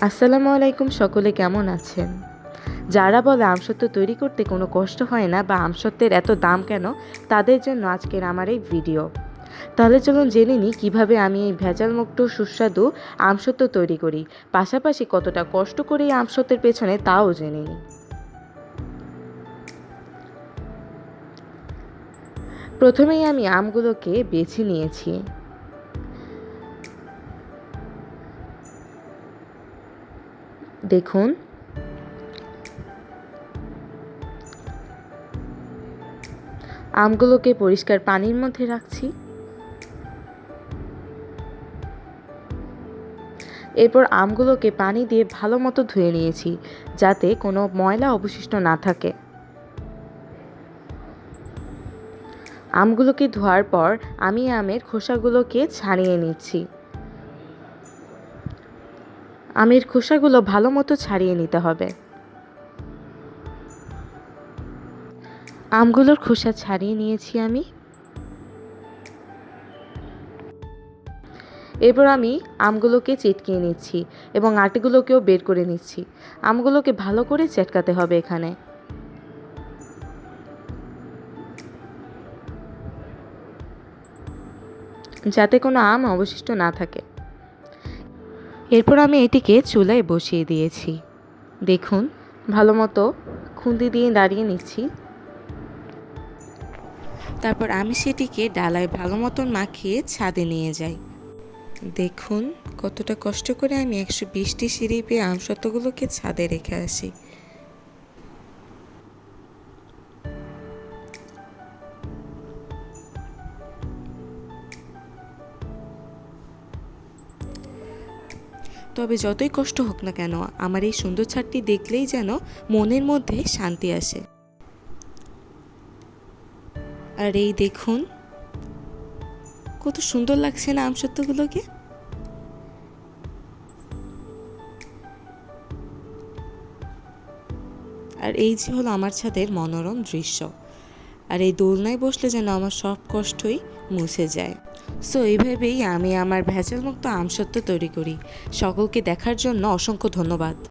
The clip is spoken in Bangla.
আসসালামু আলাইকুম, সকলে কেমন আছেন? যারা বলে আমসত্ত্ব তৈরি করতে কোনো কষ্ট হয় না বা আমসত্ত্বের এত দাম কেন, তাদের জন্য আজকের আমার এই ভিডিও। তাহলে চলুন জেনে নিই কীভাবে আমি এই ভেজালমুক্ত সুস্বাদু আমসত্ত্ব তৈরি করি, পাশাপাশি কতটা কষ্ট করে এই আমসত্ত্বের পেছনে তাও জেনে নিই। প্রথমেই আমি আমগুলোকে বেছে নিয়েছি। দেখুন, আমগুলোকে পরিষ্কার পানির মধ্যে রাখছি। এরপর আমগুলোকে পানি দিয়ে ভালো মতো ধুয়ে নিয়েছি, যাতে কোনো ময়লা অবশিষ্ট না থাকে। আমগুলোকে ধোয়ার পর আমি আমের খোসাগুলোকে ছাড়িয়ে নিচ্ছি। আমের খোসাগুলো ভালো মতো ছাড়িয়ে নিতে হবে। আমগুলোর খোসা ছাড়িয়ে নিয়েছি আমি। এরপর আমি আমগুলোকে চেটকিয়ে নিচ্ছি এবং আটিগুলোকেও বের করে নিচ্ছি। আমগুলোকে ভালো করে চেটকাতে হবে এখানে। যাতে কোনো আম অবশিষ্ট না থাকে। এরপর আমি এটিকে চুলায় বসিয়ে দিয়েছি। দেখুন, ভালো মতো খুন্তি দিয়ে দাঁড়িয়ে নিচ্ছি। তারপর আমি সেটিকে ডালায় ভালো মতন মাখিয়ে ছাদে নিয়ে যাই। দেখুন কতটা কষ্ট করে আমি 120টি সিঁড়ি পেয়ে আমসত্ত্বগুলোকে ছাদে রেখে আসি। তবে যতই কষ্ট হোক না কেন, আমার এই সুন্দর ছাদটি দেখলেই যেন মনের মধ্যে শান্তি আসে। আর এই দেখুন কত সুন্দর লাগছে না আমসত্ত্বগুলোকে। আর এই যে হলো আমার ছাদের মনোরম দৃশ্য। আর এই দোলনায় বসলে যেন আমার সব কষ্টই মুছে যায়। সো এইভাবেই আমি আমার ভেজালমুক্ত আমসত্ত্ব তৈরি করি। সকলকে দেখার জন্য অসংখ্য ধন্যবাদ।